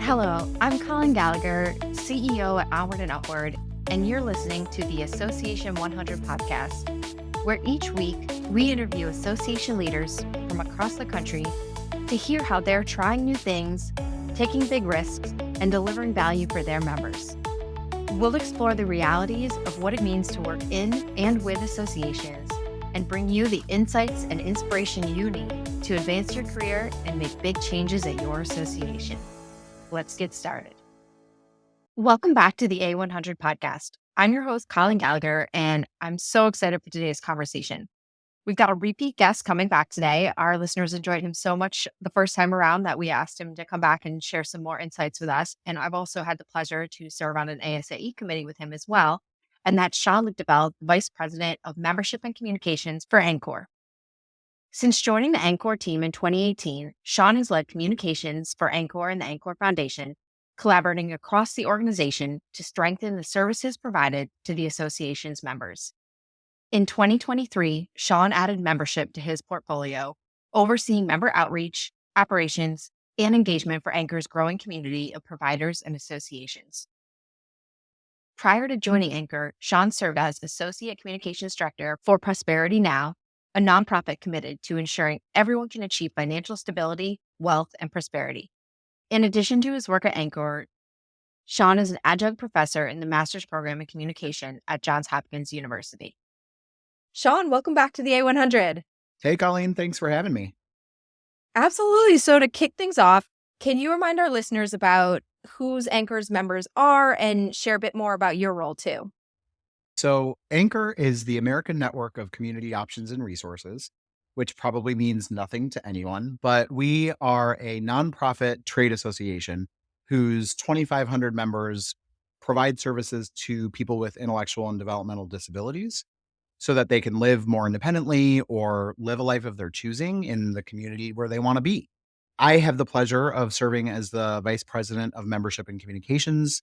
Hello, I'm Colin Gallagher, CEO at Onward and Upward, and you're listening to the Association 100 podcast, where each week we interview association leaders from across the country to hear how they're trying new things, taking big risks, and delivering value for their members. We'll explore the realities of what it means to work in and with associations and bring you the insights and inspiration you need to advance your career and make big changes at your association. Let's get started. Welcome back to the A100 podcast. I'm your host, Colin Gallagher, and I'm so excited for today's conversation. We've got a repeat guest coming back today. Our listeners enjoyed him so much the first time around that we asked him to come back and share some more insights with us. And I've also had the pleasure to serve on an ASAE committee with him as well. And that's Sean Lichtenfeld, Vice President of Membership and Communications for ANCOR. Since joining the ANCOR team in 2018, Sean has led communications for ANCOR and the ANCOR Foundation, collaborating across the organization to strengthen the services provided to the association's members. In 2023, Sean added membership to his portfolio, overseeing member outreach, operations, and engagement for ANCOR's growing community of providers and associations. Prior to joining ANCOR, Sean served as Associate Communications Director for Prosperity Now, a nonprofit committed to ensuring everyone can achieve financial stability, wealth, and prosperity. In addition to his work at ANCOR, Sean is an adjunct professor in the master's program in communication at Johns Hopkins University. Sean, welcome back to the A100. Hey, Colleen, thanks for having me. Absolutely. So to kick things off, can you remind our listeners about whose ANCOR's members are and share a bit more about your role too? So ANCOR is the American Network of Community Options and Resources, which probably means nothing to anyone, but we are a nonprofit trade association whose 2,500 members provide services to people with intellectual and developmental disabilities so that they can live more independently or live a life of their choosing in the community where they want to be. I have the pleasure of serving as the Vice President of Membership and Communications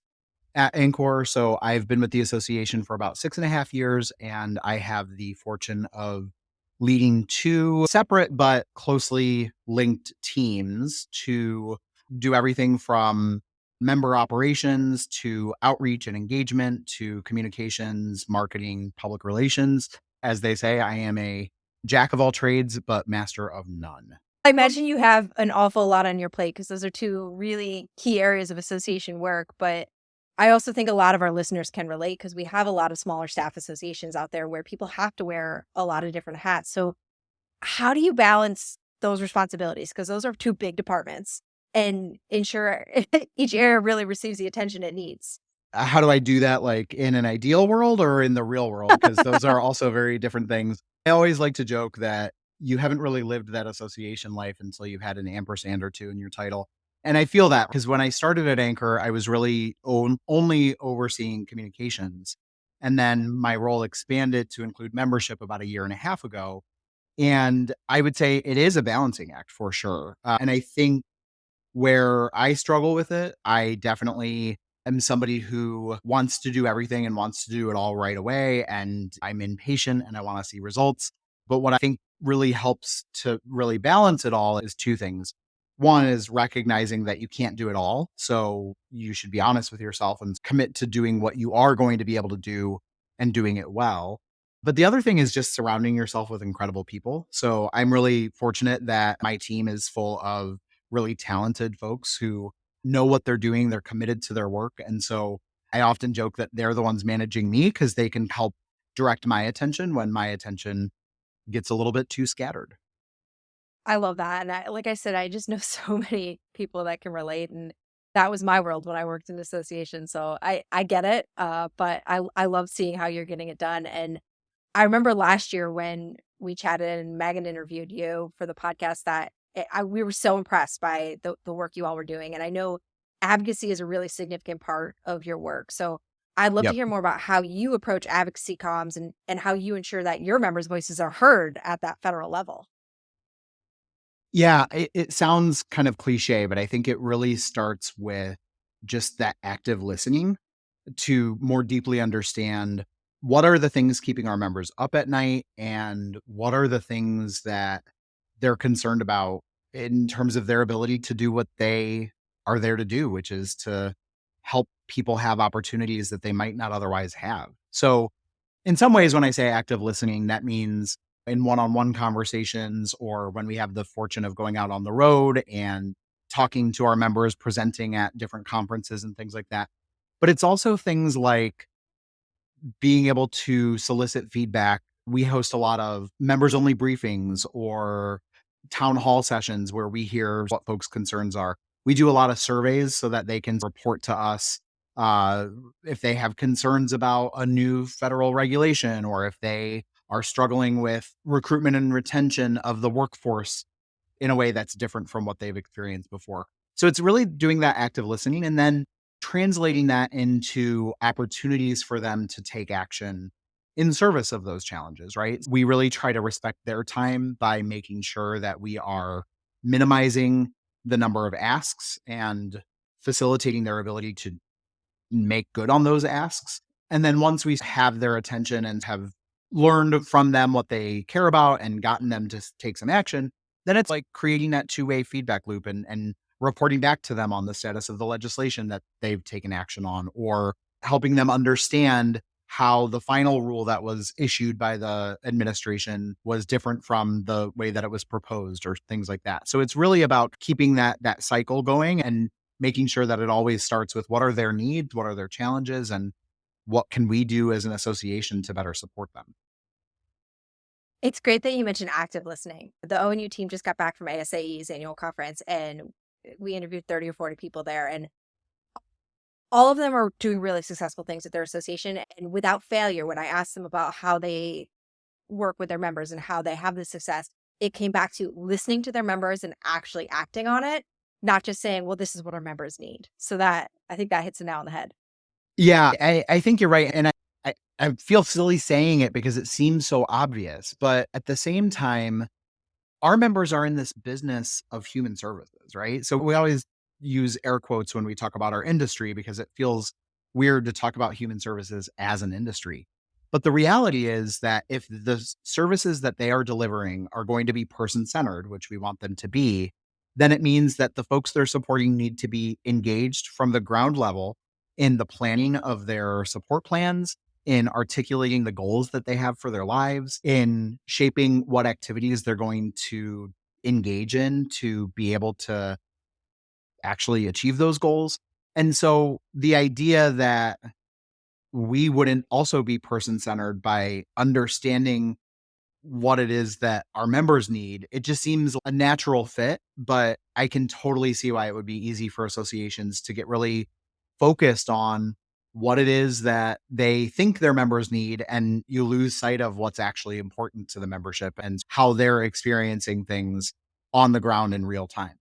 at ANCOR. So I've been with the association for about 6.5 years, and I have the fortune of leading two separate but closely linked teams to do everything from member operations to outreach and engagement to communications, marketing, public relations. As they say, I am a jack of all trades, but master of none. I imagine you have an awful lot on your plate because those are two really key areas of association work. But I also think a lot of our listeners can relate because we have a lot of smaller staff associations out there where people have to wear a lot of different hats. So how do you balance those responsibilities? Because those are two big departments and ensure each area really receives the attention it needs. How do I do that, like in an ideal world or in the real world? Because those are also very different things. I always like to joke that you haven't really lived that association life until you've had an ampersand or two in your title. And I feel that because when I started at ANCOR, I was really only overseeing communications. And then my role expanded to include membership about 1.5 years ago. And I would say it is a balancing act for sure. And I think where I struggle with it, I definitely am somebody who wants to do everything and wants to do it all right away. And I'm impatient and I want to see results. But what I think really helps to really balance it all is two things. One is recognizing that you can't do it all. So you should be honest with yourself and commit to doing what you are going to be able to do and doing it well. But the other thing is just surrounding yourself with incredible people. So I'm really fortunate that my team is full of really talented folks who know what they're doing. They're committed to their work. And so I often joke that they're the ones managing me because they can help direct my attention when my attention gets a little bit too scattered. I love that. And like I said, I just know so many people that can relate. And that was my world when I worked in association. So I get it. But I love seeing how you're getting it done. And I remember last year when we chatted and Megan interviewed you for the podcast that we were so impressed by the work you all were doing. And I know advocacy is a really significant part of your work. So I'd love to Yep. hear more about how you approach advocacy comms and how you ensure that your members' voices are heard at that federal level. Yeah, it sounds kind of cliche, but I think it really starts with just that active listening to more deeply understand what are the things keeping our members up at night and what are the things that they're concerned about in terms of their ability to do what they are there to do, which is to help people have opportunities that they might not otherwise have. So, in some ways, when I say active listening, that means in one on one conversations or when we have the fortune of going out on the road and talking to our members, presenting at different conferences and things like that. But it's also things like being able to solicit feedback. We host a lot of members only briefings or town hall sessions where we hear what folks' concerns are. We do a lot of surveys so that they can report to us uh, if they have concerns about a new federal regulation or if they are struggling with recruitment and retention of the workforce in a way that's different from what they've experienced before. So it's really doing that active listening and then translating that into opportunities for them to take action in service of those challenges, right? We really try to respect their time by making sure that we are minimizing the number of asks and facilitating their ability to make good on those asks. And then once we have their attention and have learned from them what they care about and gotten them to take some action, then it's like creating that two-way feedback loop and reporting back to them on the status of the legislation that they've taken action on, or helping them understand how the final rule that was issued by the administration was different from the way that it was proposed or things like that. So it's really about keeping that cycle going and making sure that it always starts with what are their needs, what are their challenges, and what can we do as an association to better support them. It's great that you mentioned active listening. The ONU team just got back from ASAE's annual conference, and we interviewed 30 or 40 people there, and all of them are doing really successful things at their association. And without failure, when I asked them about how they work with their members and how they have this success, it came back to listening to their members and actually acting on it, not just saying, well, this is what our members need. So that I think that hits the nail on the head. Yeah, I think you're right. And I feel silly saying it because it seems so obvious. But at the same time, our members are in this business of human services, right? So we always use air quotes when we talk about our industry because it feels weird to talk about human services as an industry. But the reality is that if the services that they are delivering are going to be person centered, which we want them to be, then it means that the folks they're supporting need to be engaged from the ground level in the planning of their support plans, in articulating the goals that they have for their lives, in shaping what activities they're going to engage in to be able to actually achieve those goals. And so the idea that we wouldn't also be person centered by understanding what it is that our members need, it just seems a natural fit. But I can totally see why it would be easy for associations to get really focused on what it is that they think their members need. And you lose sight of what's actually important to the membership and how they're experiencing things on the ground in real time.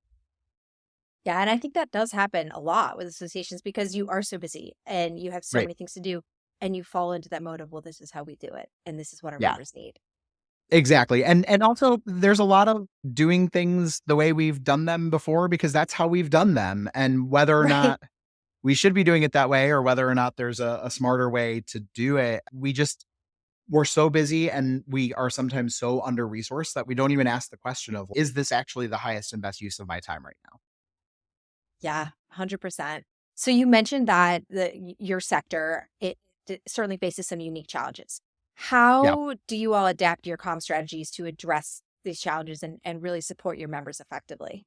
Yeah, and I think that does happen a lot with associations because you are so busy and you have so Right. many things to do and you fall into that mode of, well, this is how we do it and this is what our Yeah. members need. Exactly. And also there's a lot of doing things the way we've done them before because that's how we've done them. And whether or Right. not we should be doing it that way or whether or not there's a smarter way to do it, we're so busy and we are sometimes so under resourced that we don't even ask the question of, is this actually the highest and best use of my time right now? Yeah, 100%. So you mentioned that your sector, certainly faces some unique challenges. Yeah. How do you all adapt your comm strategies to address these challenges and really support your members effectively?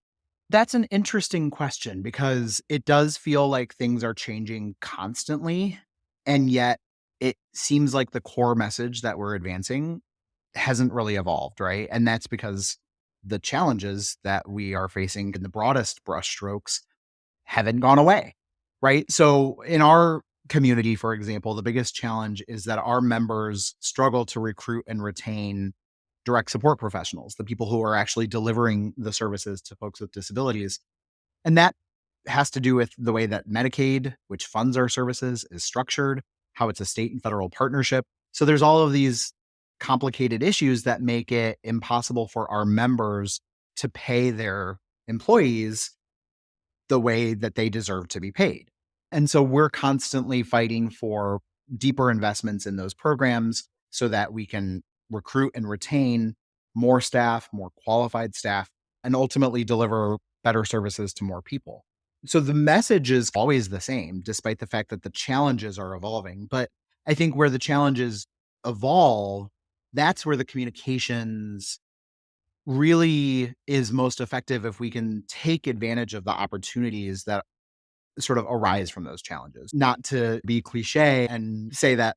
That's an interesting question because it does feel like things are changing constantly. And yet it seems like the core message that we're advancing hasn't really evolved, right? And that's because the challenges that we are facing in the broadest brushstrokes haven't gone away, right? So in our community, for example, the biggest challenge is that our members struggle to recruit and retain direct support professionals, the people who are actually delivering the services to folks with disabilities. And that has to do with the way that Medicaid, which funds our services, is structured, how it's a state and federal partnership. So there's all of these complicated issues that make it impossible for our members to pay their employees the way that they deserve to be paid. And so we're constantly fighting for deeper investments in those programs so that we can recruit and retain more staff, more qualified staff, and ultimately deliver better services to more people. So the message is always the same, despite the fact that the challenges are evolving. But I think where the challenges evolve, that's where the communications really is most effective if we can take advantage of the opportunities that sort of arise from those challenges. Not to be cliche and say that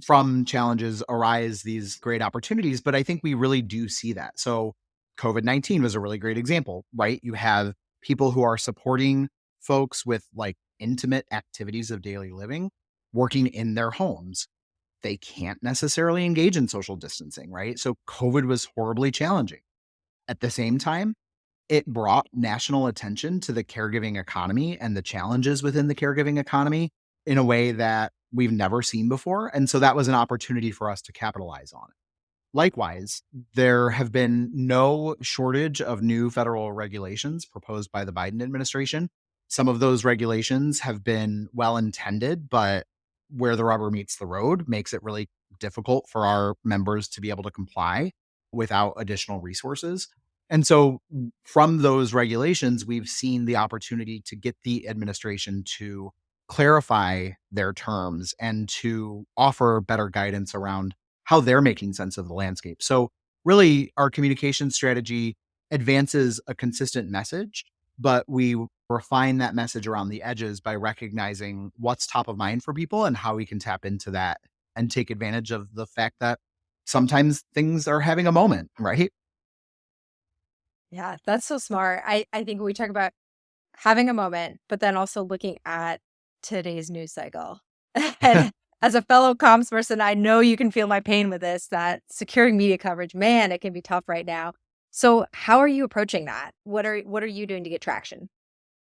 from challenges arise these great opportunities, but I think we really do see that. So COVID-19 was a really great example, right? You have people who are supporting folks with like intimate activities of daily living working in their homes. They can't necessarily engage in social distancing, right? So COVID was horribly challenging. At the same time, it brought national attention to the caregiving economy and the challenges within the caregiving economy in a way that we've never seen before. And so that was an opportunity for us to capitalize on it. Likewise, there have been no shortage of new federal regulations proposed by the Biden administration. Some of those regulations have been well intended, but where the rubber meets the road makes it really difficult for our members to be able to comply without additional resources. And so, from those regulations, we've seen the opportunity to get the administration to clarify their terms and to offer better guidance around how they're making sense of the landscape. So, really, our communication strategy advances a consistent message, but we refine that message around the edges by recognizing what's top of mind for people and how we can tap into that and take advantage of the fact that sometimes things are having a moment, right? Yeah, that's so smart. I think we talk about having a moment, but then also looking at today's news cycle. And as a fellow comms person, I know you can feel my pain with this, that securing media coverage, man, it can be tough right now. So how are you approaching that? What are you doing to get traction?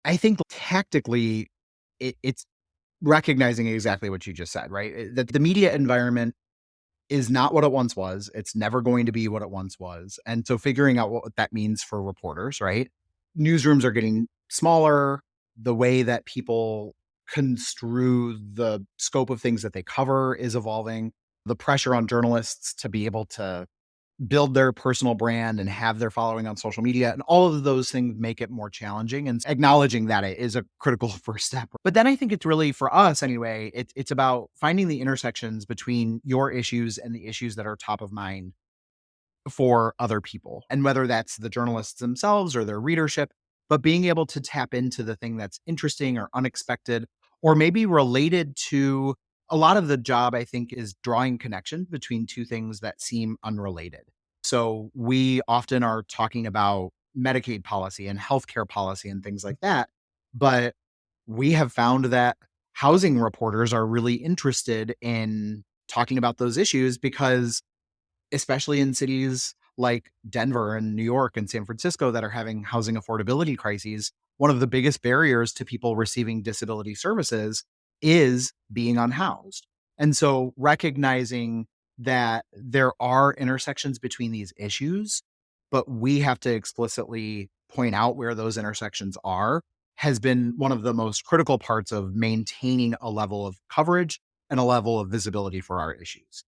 I think tactically, it's recognizing exactly what you just said, right? That the media environment is not what it once was. It's never going to be what it once was. And so figuring out what that means for reporters, right? Newsrooms are getting smaller. The way that people construe the scope of things that they cover is evolving. The pressure on journalists to be able to build their personal brand and have their following on social media and all of those things make it more challenging, and acknowledging that it is a critical first step. But then I think it's really, for us anyway, it's about finding the intersections between your issues and the issues that are top of mind for other people, and whether that's the journalists themselves or their readership, but being able to tap into the thing that's interesting or unexpected or maybe related to. A lot of the job, I think, is drawing connection between two things that seem unrelated. So we often are talking about Medicaid policy and healthcare policy and things like that, but we have found that housing reporters are really interested in talking about those issues because, especially in cities like Denver and New York and San Francisco that are having housing affordability crises, one of the biggest barriers to people receiving disability services is being unhoused. And so recognizing that there are intersections between these issues, but we have to explicitly point out where those intersections are, has been one of the most critical parts of maintaining a level of coverage and a level of visibility for our issues.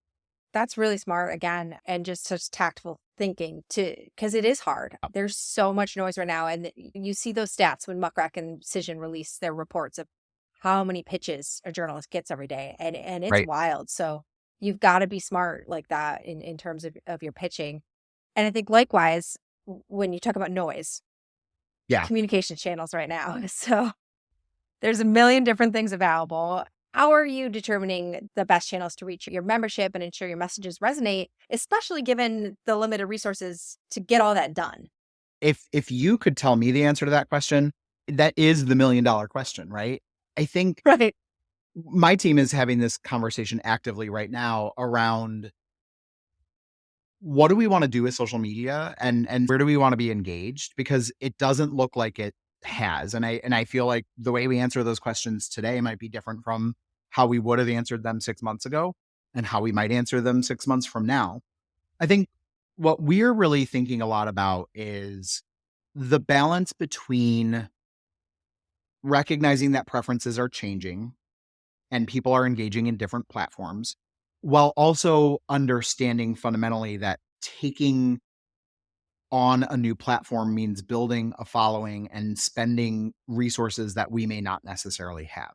That's really smart again, and just such tactful thinking to because it is hard. There's so much noise right now, and you see those stats when Muckrack and Cision release their reports of how many pitches a journalist gets every day, and it's Right. wild. So you've got to be smart like that in terms of your pitching. And I think likewise, when you talk about noise, Yeah. communication channels right now. So there's a million different things available. How are you determining the best channels to reach your membership and ensure your messages resonate, especially given the limited resources to get all that done? If you could tell me the answer to that question, that is the $1,000,000 question, right? I think Right. my team is having this conversation actively right now around what do we wanna do with social media and where do we wanna be engaged? Because it doesn't look like it has, and I feel like the way we answer those questions today might be different from how we would have answered them 6 months ago and how we might answer them 6 months from now. I think what we're really thinking a lot about is the balance between recognizing that preferences are changing and people are engaging in different platforms, while also understanding fundamentally that taking on a new platform means building a following and spending resources that we may not necessarily have.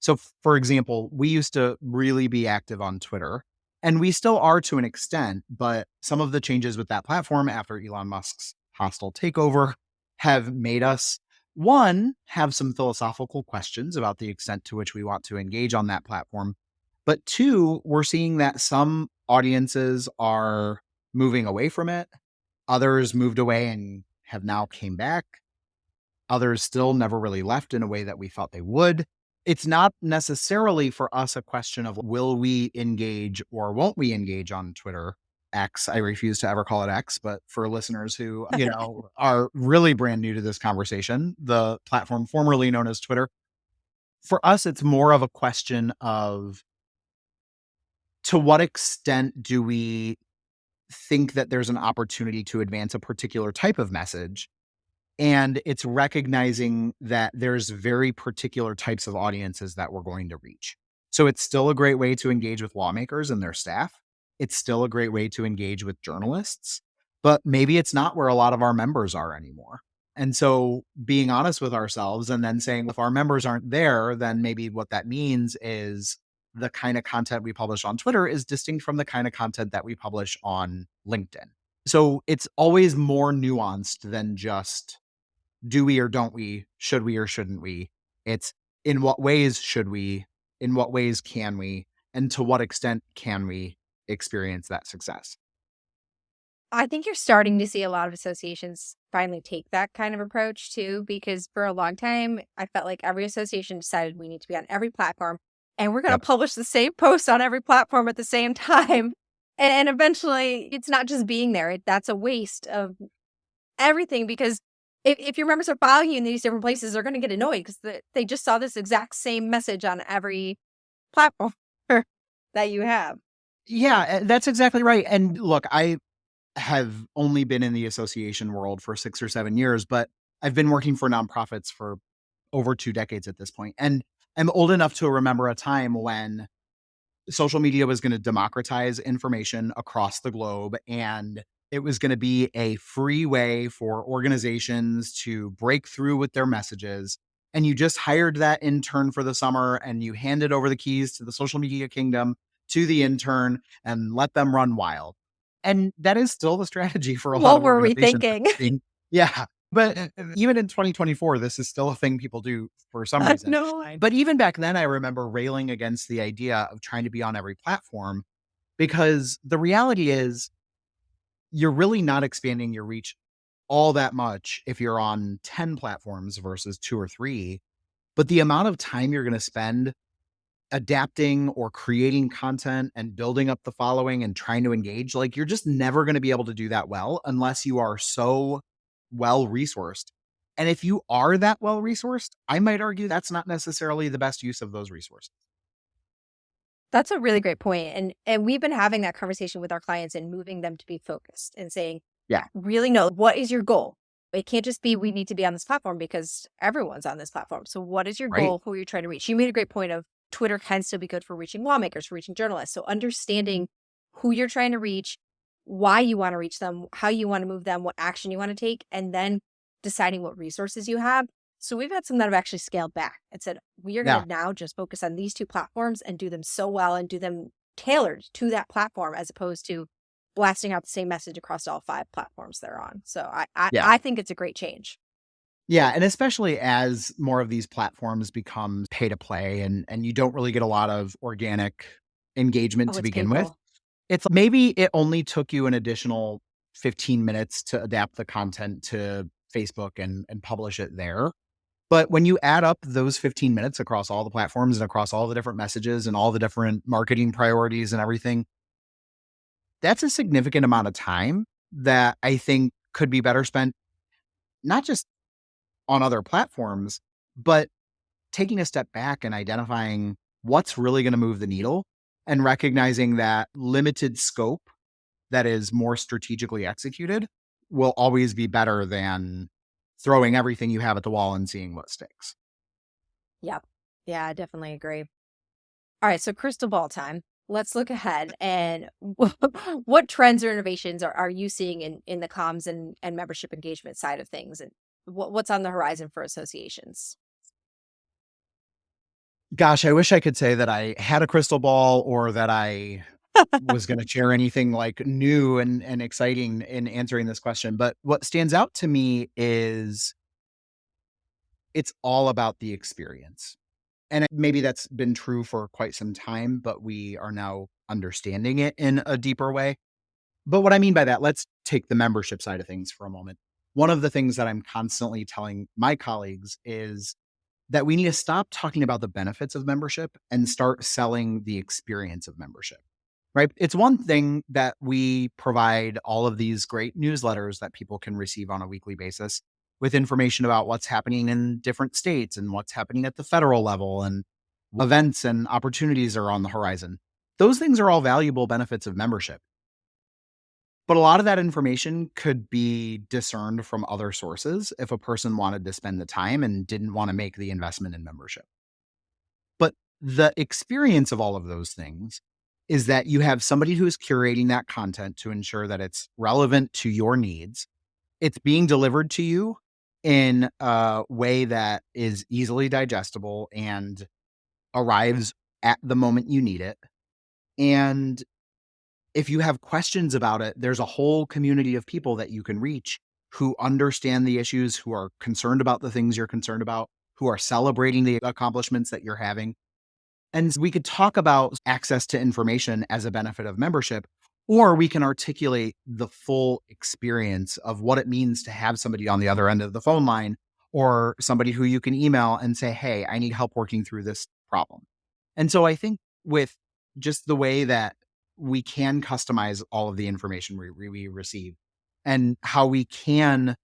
So, for example, we used to really be active on Twitter, and we still are to an extent, but some of the changes with that platform after Elon Musk's hostile takeover have made us, one, have some philosophical questions about the extent to which we want to engage on that platform. But two, we're seeing that some audiences are moving away from it. Others moved away and have now came back. Others still never really left in a way that we thought they would. It's not necessarily for us a question of will we engage or won't we engage on Twitter X. I refuse to ever call it X, but for listeners who, are really brand new to this conversation, the platform formerly known as Twitter, for us, it's more of a question of to what extent do we think that there's an opportunity to advance a particular type of message. And it's recognizing that there's very particular types of audiences that we're going to reach. So it's still a great way to engage with lawmakers and their staff. It's still a great way to engage with journalists, but maybe it's not where a lot of our members are anymore. And so being honest with ourselves and then saying if our members aren't there, then maybe what that means is the kind of content we publish on Twitter is distinct from the kind of content that we publish on LinkedIn. So it's always more nuanced than just do we or don't we, should we or shouldn't we? It's in what ways should we, in what ways can we, and to what extent can we experience that success? I think you're starting to see a lot of associations finally take that kind of approach too, because for a long time, I felt like every association decided we need to be on every platform and we're going to Yep. publish the same posts on every platform at the same time. And eventually, it's not just being there. That's a waste of everything because if your members are following you in these different places, they're going to get annoyed because they just saw this exact same message on every platform that you have. Yeah, that's exactly right. And look, I have only been in the association world for 6 or 7 years, but I've been working for nonprofits for over 2 decades at this point. And I'm old enough to remember a time when social media was going to democratize information across the globe, and it was going to be a free way for organizations to break through with their messages. And you just hired that intern for the summer and you handed over the keys to the social media kingdom to the intern and let them run wild. And that is still the strategy for a lot What of were we organizations. thinking? Yeah. But even in 2024, this is still a thing people do for some reason. No. But even back then, I remember railing against the idea of trying to be on every platform because the reality is you're really not expanding your reach all that much if you're on 10 platforms versus two or three. But the amount of time you're going to spend adapting or creating content and building up the following and trying to engage, like you're just never going to be able to do that well unless you are so well resourced. And if you are that well resourced, I might argue that's not necessarily the best use of those resources. That's a really great point. And we've been having that conversation with our clients and moving them to be focused and saying, Yeah. really know what is your goal? It can't just be we need to be on this platform because everyone's on this platform. So what is your Right. goal? Who are you trying to reach? You made a great point of Twitter can still be good for reaching lawmakers, for reaching journalists. So understanding who you're trying to reach, why you want to reach them, how you want to move them, what action you want to take, and then deciding what resources you have. So we've had some that have actually scaled back and said, we are going Yeah. to now just focus on these two platforms and do them so well and do them tailored to that platform as opposed to blasting out the same message across all 5 platforms they're on. So Yeah. I think it's a great change. Yeah. And especially as more of these platforms become pay to play and you don't really get a lot of organic engagement Oh, to it's begin with. painful. It's maybe it only took you an additional 15 minutes to adapt the content to Facebook and publish it there. But when you add up those 15 minutes across all the platforms and across all the different messages and all the different marketing priorities and everything, that's a significant amount of time that I think could be better spent not just on other platforms, but taking a step back and identifying what's really going to move the needle and recognizing that limited scope that is more strategically executed will always be better than throwing everything you have at the wall and seeing what sticks. Yep. Yeah, I definitely agree. All right. So crystal ball time. let's look ahead and what trends or innovations are you seeing in the comms and membership engagement side of things, and what's on the horizon for associations? Gosh, I wish I could say that I had a crystal ball or that I was gonna share anything, like, new and exciting in answering this question, but what stands out to me is it's all about the experience. And maybe that's been true for quite some time, but we are now understanding it in a deeper way. But what I mean by that, let's take the membership side of things for a moment. One of the things that I'm constantly telling my colleagues is that we need to stop talking about the benefits of membership and start selling the experience of membership. Right? It's one thing that we provide all of these great newsletters that people can receive on a weekly basis with information about what's happening in different states and what's happening at the federal level and events and opportunities are on the horizon. Those things are all valuable benefits of membership. But a lot of that information could be discerned from other sources if a person wanted to spend the time and didn't want to make the investment in membership. But the experience of all of those things is that you have somebody who is curating that content to ensure that it's relevant to your needs. It's being delivered to you in a way that is easily digestible and arrives at the moment you need it. And if you have questions about it, there's a whole community of people that you can reach who understand the issues, who are concerned about the things you're concerned about, who are celebrating the accomplishments that you're having. And we could talk about access to information as a benefit of membership, or we can articulate the full experience of what it means to have somebody on the other end of the phone line or somebody who you can email and say, hey, I need help working through this problem. And so I think with just the way that we can customize all of the information we receive and how we can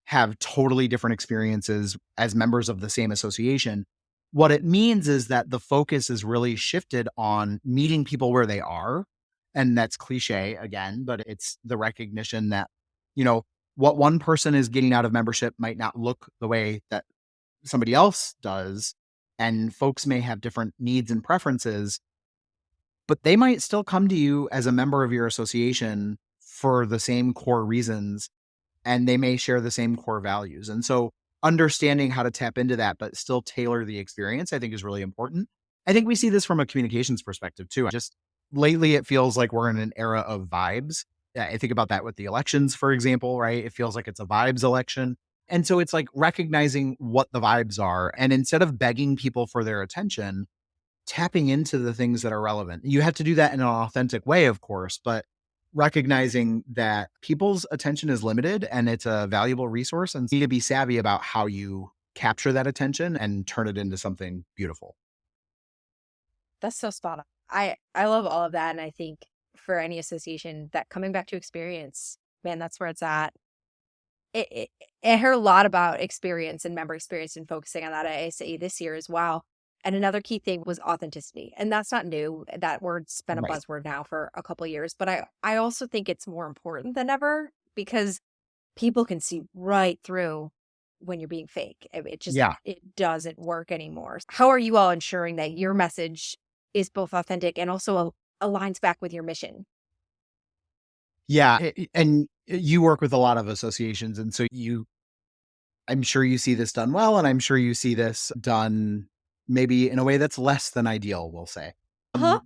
have totally different experiences as members of the same association, what it means is that the focus is really shifted on meeting people where they are. And that's cliche again, but it's the recognition that, you know, what one person is getting out of membership might not look the way that somebody else does. And folks may have different needs and preferences, but they might still come to you as a member of your association for the same core reasons and they may share the same core values. And so understanding how to tap into that, but still tailor the experience, I think is really important. I think we see this from a communications perspective too. Just lately, it feels like we're in an era of vibes. Yeah, I think about that with the elections, for example, right? It feels like it's a vibes election. And so it's like recognizing what the vibes are. And instead of begging people for their attention, tapping into the things that are relevant. You have to do that in an authentic way, of course, but recognizing that people's attention is limited and it's a valuable resource and you need to be savvy about how you capture that attention and turn it into something beautiful. That's so spot on. I love all of that, and I think for any association that coming back to experience, man, that's where it's at. It I heard a lot about experience and member experience and focusing on that at ASAE this year as well. And another key thing was authenticity. And that's not new. That word's been a Right. buzzword now for a couple of years, but I also think it's more important than ever because people can see right through when you're being fake. It just Yeah. it doesn't work anymore. How are you all ensuring that your message is both authentic and also aligns back with your mission? Yeah. And you work with a lot of associations. And so I'm sure you see this done well. And I'm sure you see this done maybe in a way that's less than ideal, we'll say. Uh-huh. Um,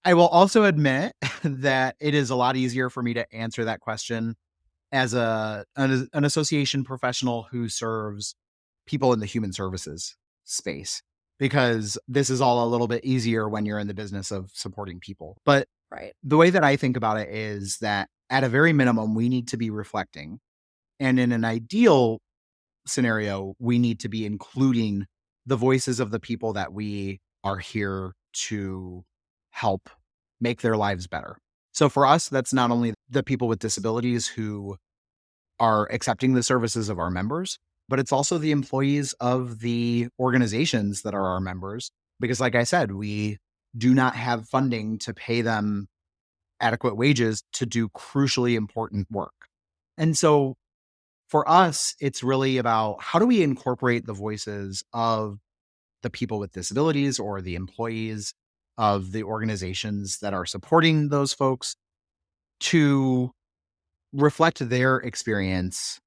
I will also admit that it is a lot easier for me to answer that question as an association professional who serves people in the human services space, because this is all a little bit easier when you're in the business of supporting people. But Right. the way that I think about it is that at a very minimum, we need to be reflecting. And in an ideal scenario, we need to be including the voices of the people that we are here to help make their lives better. So for us, that's not only the people with disabilities who are accepting the services of our members, but it's also the employees of the organizations that are our members. Because, like I said, we do not have funding to pay them adequate wages to do crucially important work. And so for us, it's really about how do we incorporate the voices of the people with disabilities or the employees of the organizations that are supporting those folks to reflect their experience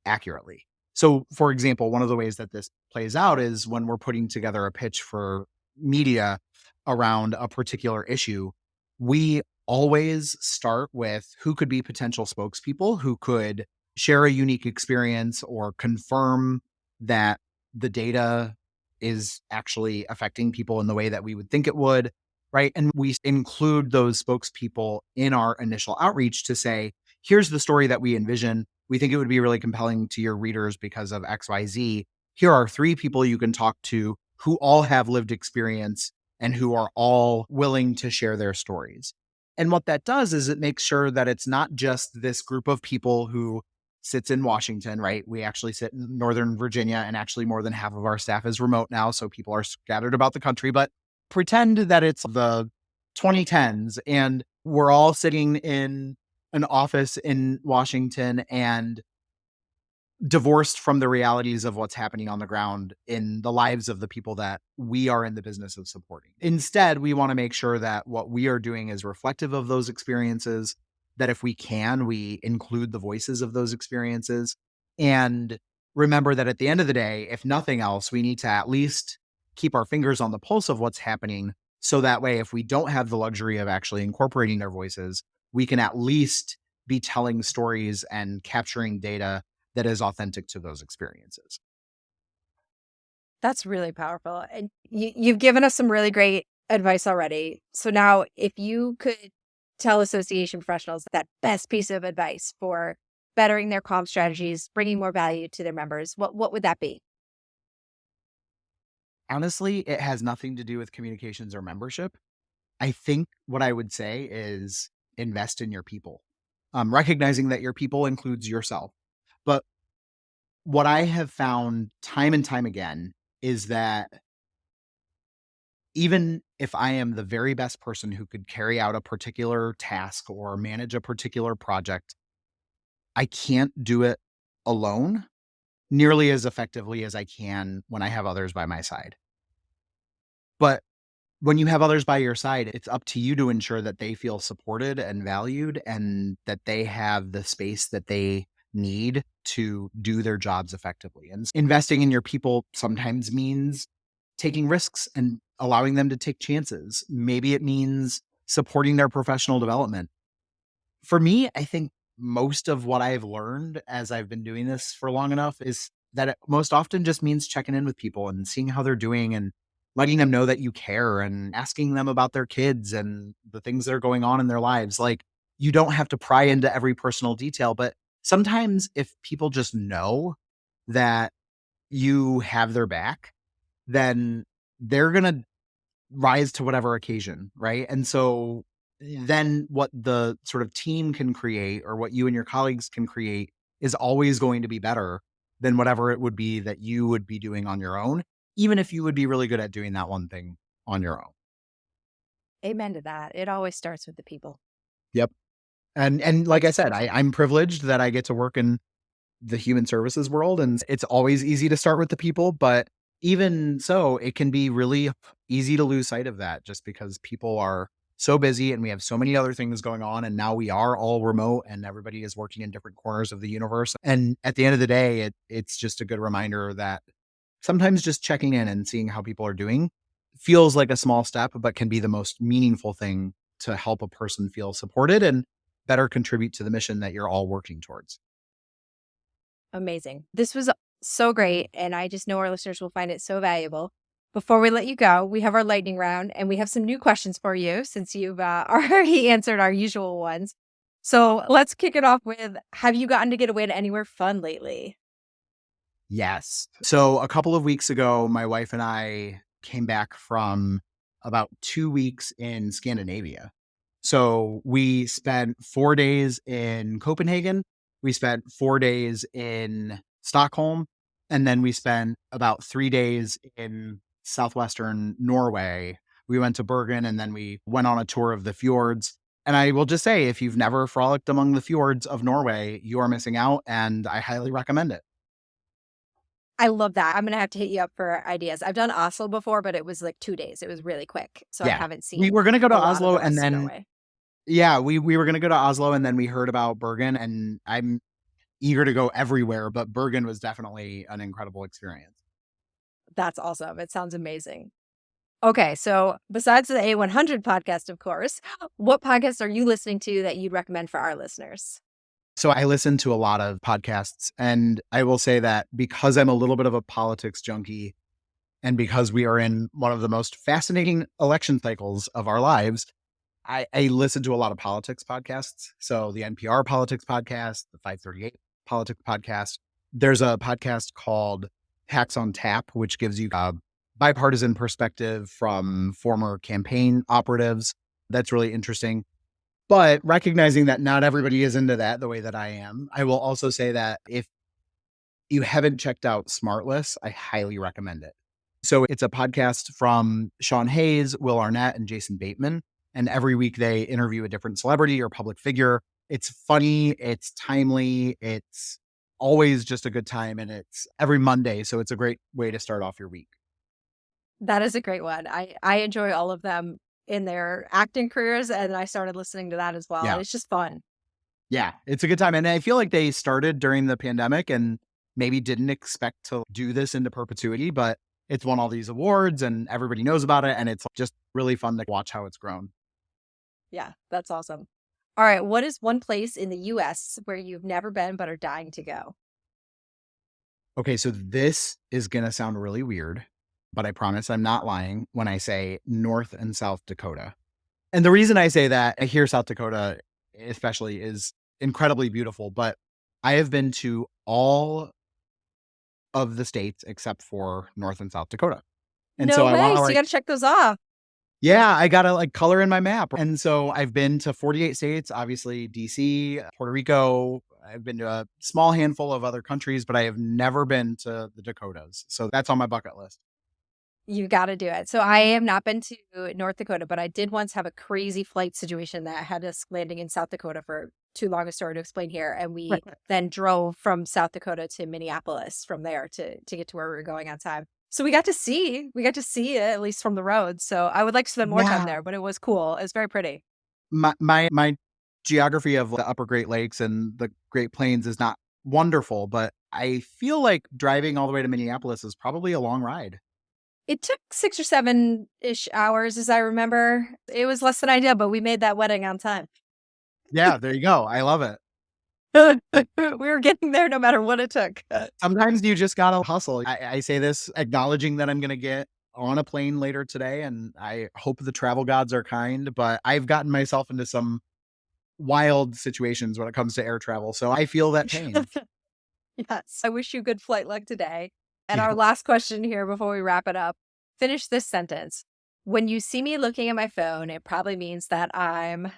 accurately. So, for example, one of the ways that this plays out is when we're putting together a pitch for media around a particular issue, we always start with who could be potential spokespeople who could share a unique experience or confirm that the data is actually affecting people in the way that we would think it would, right? And we include those spokespeople in our initial outreach to say, here's the story that we envision. We think it would be really compelling to your readers because of XYZ. Here are 3 people you can talk to who all have lived experience and who are all willing to share their stories. And what that does is it makes sure that it's not just this group of people who sits in Washington, right? We actually sit in Northern Virginia, and actually more than half of our staff is remote now. So people are scattered about the country, but pretend that it's the 2010s and we're all sitting in an office in Washington and divorced from the realities of what's happening on the ground in the lives of the people that we are in the business of supporting. Instead, we want to make sure that what we are doing is reflective of those experiences, that if we can, we include the voices of those experiences. And remember that at the end of the day, if nothing else, we need to at least keep our fingers on the pulse of what's happening. So that way, if we don't have the luxury of actually incorporating their voices, we can at least be telling stories and capturing data that is authentic to those experiences. That's really powerful. And you've given us some really great advice already. So now, if you could tell association professionals that best piece of advice for bettering their comm strategies, bringing more value to their members, what would that be? Honestly, it has nothing to do with communications or membership. I think what I would say is invest in your people, recognizing that your people includes yourself. But what I have found time and time again is that even if I am the very best person who could carry out a particular task or manage a particular project, I can't do it alone nearly as effectively as I can when I have others by my side. But when you have others by your side, it's up to you to ensure that they feel supported and valued and that they have the space that they need to do their jobs effectively. And investing in your people sometimes means taking risks and allowing them to take chances. Maybe it means supporting their professional development. For me, I think most of what I've learned as I've been doing this for long enough is that it most often just means checking in with people and seeing how they're doing and letting them know that you care and asking them about their kids and the things that are going on in their lives. Like, you don't have to pry into every personal detail, but sometimes if people just know that you have their back, then they're going to rise to whatever occasion, right? And so then what the sort of team can create or what you and your colleagues can create is always going to be better than whatever it would be that you would be doing on your own, even if you would be really good at doing that one thing on your own. Amen to that. It always starts with the people. Yep. And like I That's said, so I'm privileged that I get to work in the human services world, and it's always easy to start with the people, but even so, it can be really easy to lose sight of that just because people are so busy and we have so many other things going on, and now we are all remote and everybody is working in different corners of the universe. And at the end of the day, it's just a good reminder that sometimes just checking in and seeing how people are doing feels like a small step, but can be the most meaningful thing to help a person feel supported and better contribute to the mission that you're all working towards. amazing. This was so great. And I just know our listeners will find it so valuable. Before we let you go, we have our lightning round and we have some new questions for you since you've already answered our usual ones. So let's kick it off with, have you gotten to get away to anywhere fun lately? Yes. So a couple of weeks ago, my wife and I came back from about 2 weeks in Scandinavia. So we spent 4 days in Copenhagen, we spent 4 days in Stockholm, and then we spent about 3 days in southwestern Norway. We went to Bergen and then we went on a tour of the fjords. And I will just say, if you've never frolicked among the fjords of Norway, you are missing out, and I highly recommend it. I love that. I'm gonna have to hit you up for ideas. I've done Oslo before, but it was like 2 days. It was really quick, so I Yeah. haven't We seen were gonna go to a lot of Oslo the and rest of then Norway. yeah, we were gonna go to Oslo and then we heard about Bergen, and I'm eager to go everywhere, but Bergen was definitely an incredible experience. That's awesome. It sounds amazing. Okay, so besides the A100 podcast, of course, what podcasts are you listening to that you'd recommend for our listeners? So I listen to a lot of podcasts, and I will say that because I'm a little bit of a politics junkie and because we are in one of the most fascinating election cycles of our lives, I listen to a lot of politics podcasts. So the NPR politics podcast, the 538 politics podcast. There's a podcast called Hacks on Tap, which gives you a bipartisan perspective from former campaign operatives. That's really interesting. But recognizing that not everybody is into that the way that I am, I will also say that if you haven't checked out Smartless, I highly recommend it. So it's a podcast from Sean Hayes, Will Arnett, and Jason Bateman. And every week they interview a different celebrity or public figure. It's funny, it's timely, it's always just a good time. And it's every Monday. So it's a great way to start off your week. That is a great one. I enjoy all of them in their acting careers, and I started listening to that as well. Yeah. And it's just fun. Yeah. It's a good time. And I feel like they started during the pandemic and maybe didn't expect to do this into perpetuity, but it's won all these awards and everybody knows about it. And it's just really fun to watch how it's grown. Yeah, that's awesome. All right, what is one place in the US where you've never been but are dying to go? Okay, so this is going to sound really weird, but I promise I'm not lying when I say North and South Dakota. And the reason I say that, I hear South Dakota especially is incredibly beautiful, but I have been to all of the states except for North and South Dakota. And so No I want way. to So you like, got to check those off. yeah, I got to like color in my map. And so I've been to 48 states, obviously DC, Puerto Rico. I've been to a small handful of other countries, but I have never been to the Dakotas. So that's on my bucket list. You got to do it. So I have not been to North Dakota, but I did once have a crazy flight situation that had us landing in South Dakota for too long a story to explain here. And we then drove from South Dakota to Minneapolis from there to get to where we were going on time. So we got to see it at least from the road. So I would like to spend more time Yeah. there, but it was cool. It was very pretty. My geography of the upper Great Lakes and the Great Plains is not wonderful, but I feel like driving all the way to Minneapolis is probably a long ride. It took 6 or 7-ish hours, as I remember. It was less than ideal, but we made that wedding on time. Yeah, there you go. I love it. We were getting there no matter what it took. Sometimes you just gotta hustle. I say this acknowledging that I'm gonna get on a plane later today, and I hope the travel gods are kind, but I've gotten myself into some wild situations when it comes to air travel, so I feel that pain. Yes. I wish you good flight luck today. And Yeah. our last question here before we wrap it up. Finish this sentence. When you see me looking at my phone, it probably means that I'm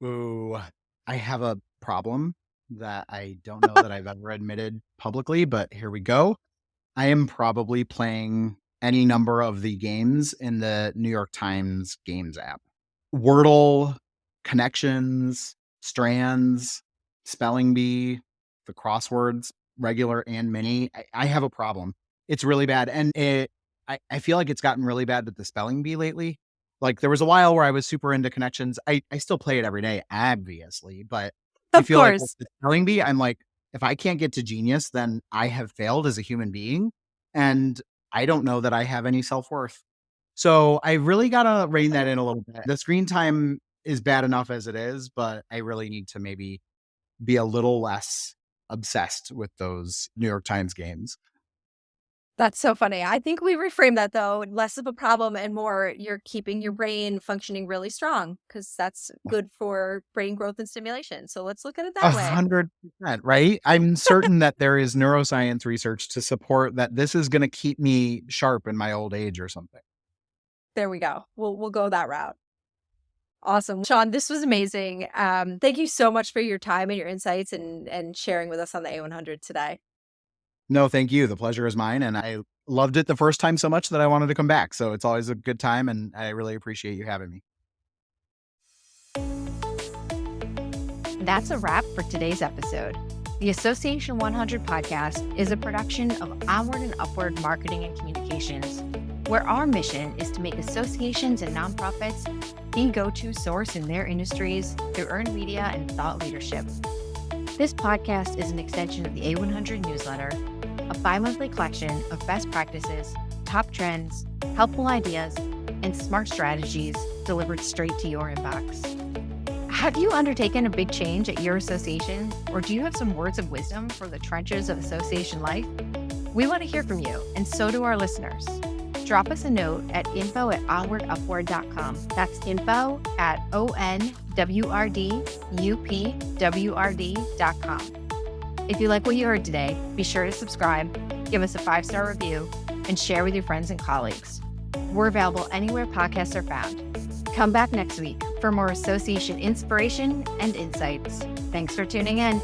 Ooh, I have a problem that I don't know that I've ever admitted publicly, but here we go. I am probably playing any number of the games in the New York Times Games app. Wordle, Connections, Strands, Spelling Bee, the crosswords, regular and mini. I have a problem. It's really bad. And I feel like it's gotten really bad with the spelling bee lately. Like there was a while where I was super into Connections. I still play it every day, obviously, but I of feel like with course. the spelling bee, I'm like, if I can't get to genius, then I have failed as a human being. And I don't know that I have any self worth. So I really gotta rein that in a little bit. The screen time is bad enough as it is, but I really need to maybe be a little less obsessed with those New York Times games. That's so funny. I think we reframe that though, less of a problem and more you're keeping your brain functioning really strong because that's good for brain growth and stimulation. So let's look at it that way. 100%, right? I'm certain that there is neuroscience research to support that this is gonna keep me sharp in my old age or something. There we go. We'll go that route. Awesome. Sean, this was amazing. Thank you so much for your time and your insights and sharing with us on the A100 today. No, thank you. The pleasure is mine, and I loved it the first time so much that I wanted to come back. So it's always a good time, and I really appreciate you having me. That's a wrap for today's episode. The Association 100 podcast is a production of Onward and Upward Marketing and Communications, where our mission is to make associations and nonprofits the go-to source in their industries through earned media and thought leadership. This podcast is an extension of the A100 newsletter, a bi-monthly collection of best practices, top trends, helpful ideas, and smart strategies delivered straight to your inbox. Have you undertaken a big change at your association, or do you have some words of wisdom for the trenches of association life? We want to hear from you, and so do our listeners. Drop us a note at info@onwardupward.com. That's info@onwrdupwrd.com. If you like what you heard today, be sure to subscribe, give us a 5-star review, and share with your friends and colleagues. We're available anywhere podcasts are found. Come back next week for more association inspiration and insights. Thanks for tuning in.